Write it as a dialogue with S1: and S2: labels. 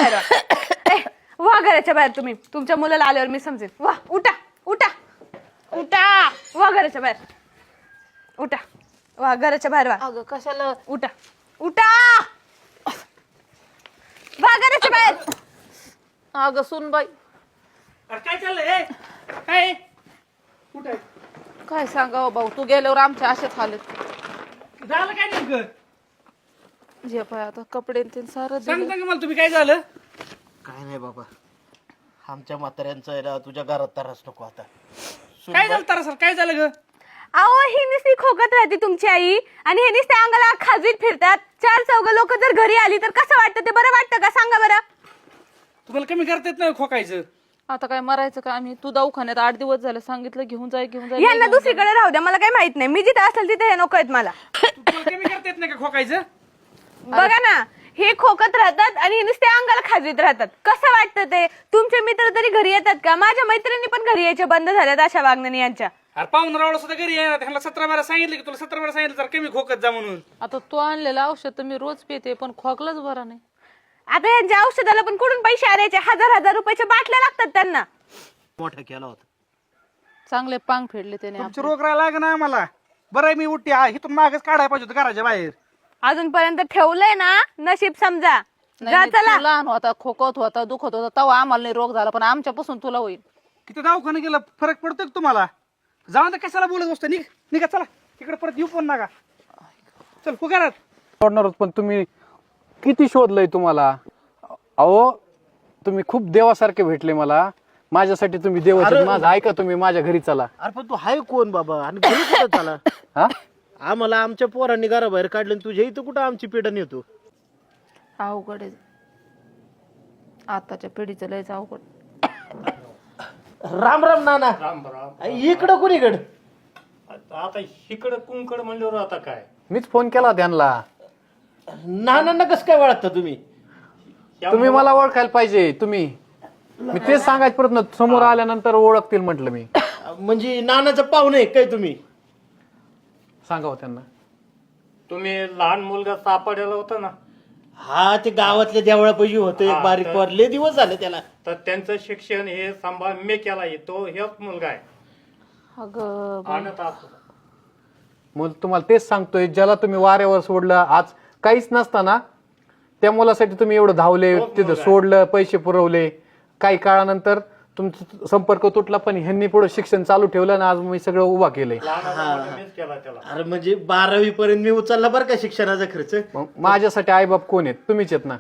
S1: बाहेर वा. वा घराच्या बाहेर तुम्ही. तुमच्या मुलाला आल्यावर मी समजेन. वा उठा उठा उठा. वा घराच्या बाहेर उठा. वा घराच्या बाहेर वा.
S2: अगं कशाला
S1: उठा उठा. वा घराच्या बाहेर.
S2: अगं सुनबाई
S3: काय चाललंय काय कुठे
S2: काय सांगावं भाऊ, तू गेल्यावर आमच्या असेच हालत.
S3: झालं काय नेमकं
S2: जे पाय आता कपडे ते सारं
S3: सांग सांग मला तुम्ही काय झालं
S4: काय नाही बाबा, आमच्या म्हाताऱ्यांचं आहे ना तुझ्या घरात त्रास नको आता.
S3: काय झालं तर सर काय झालं ग
S1: अहो ही नुसती खोकत राहते तुमची आई आणि हे नुसते अंगाला खाजवीत फिरतात. चार चौघ लोक जर घरी आली तर कसं वाटतं? ते बरं वाटतं का सांगा बरं?
S3: तुम्हाला कमी करता येत नाही खोकायचं.
S2: आता काय मरायचं का आम्ही? तू दवाखान्यात 8 दिवस झाले सांगितलं घेऊन जाय घेऊन जाय.
S1: यांना दुसरीकडे राहू द्या, मला काही माहित नाही. मी जिथे असेल तिथे हे नको आहेत मला.
S3: तुम्हाला कमी करता येत नाही का खोकायचं?
S1: बघा ना, हे खोकत राहतात आणि हे नुसते अंगाला खाजवीत राहतात. कसं वाटतं ते? तुमचे मित्र तरी घरी येतात का? माझ्या मैत्रिणी पण घरी यायचे बंद झाल्यात अशा वागण्याने यांच्या.
S3: अरे पाहून रावळ सुद्धा घरी येणार. त्यांना 17 बारा सांगितलं की तुला 17 बारा सांगितलं तर कमी खोकत जा म्हणून.
S2: आता तू आणलेलं औषध तर मी रोज पिते पण खोकलाच बरा नाही.
S1: आता यांच्या औषधाला पण कुठून पैसे आणायचे? हजार रुपयाच्या बाटल्या लागतात त्यांना.
S4: मोठा केला होता.
S2: चांगले पांग फेडले त्याने.
S3: तुमची रोग राहायला लाग ना आम्हाला. बरं आहे मी उठते इथून मागच काढायला पाहिजे होतं घराच्या बाहेर.
S1: अजूनपर्यंत ठेवलंय ना, नशीब समजा. जा चला.
S2: तू लहान होता, खोकत होता, दुखत होता, तेव्हा आम्हाला नाही रोग झाला पण आमच्यापासून तुला होईल.
S3: किती दवाखाना गेला फरक पडतोय का तुम्हाला? जाऊन तर कशाला बोलत असतो? निघा चला तिकडे परत येऊ पण नका. चल हो घरात.
S5: सोडणार होत पण तुम्ही किती शोधलंय तुम्हाला. अहो तुम्ही खूप देवासारखे भेटले मला. माझ्यासाठी तुम्ही देवाचे. माझं ऐका, तुम्ही माझ्या घरी चला.
S4: अरे पण तू हाय कोण बाबा आणि घरी कुठं चाला?
S5: हा
S4: आम्हाला आमच्या पोरांनी घराबाहेर काढलं आणि तुझ्या इथं कुठं आमची पिढा नेतो?
S2: अवघड आहे आताच्या पिढीचं लयच अवघड.
S4: राम राम नाना.
S6: राम राम.
S4: इकडं कुणीकडं?
S6: आता इकडं कुंकड म्हणल्यावर आता काय
S5: मीच फोन केला त्यांना.
S4: नानांना कसं काय ओळखता तुम्ही?
S5: तुम्ही मला ओळखायला पाहिजे. तुम्ही मी तेच सांगायचं प्रयत्न, समोर आल्यानंतर ओळखतील म्हटलं मी.
S4: म्हणजे नानाचं पाहुणे आहे काय तुम्ही?
S5: सांगावं त्यांना.
S6: तुम्ही लहान मुलगा सापडलेला होता ना,
S4: हा ते गावातल्या देवळापाशी होतं एक बारीक पोर. लय दिवस झाले त्याला.
S6: तर त्यांचं शिक्षण हे सांभाळ मी केला आहे. तो हेच मुलगा आहे.
S2: अगं
S6: आणत असतो.
S5: मग तुम्हाला तेच सांगतोय, ज्याला तुम्ही वाऱ्यावर सोडलं, आज काहीच नसताना त्या मुलासाठी तुम्ही एवढं धावले, तिथं सोडलं, पैसे पुरवले. काही काळानंतर तुमचा संपर्क तुटला पण ह्यांनी पुढे शिक्षण चालू ठेवलं आणि आज मी सगळं उभा केलंय.
S6: लहान मीच केला त्याला.
S4: अरे म्हणजे 12वी पर्यंत मी उचलला बरं का शिक्षणाचा खर्च.
S5: मग माझ्यासाठी आईबाप कोण आहेत? तुम्हीच आहेत ना.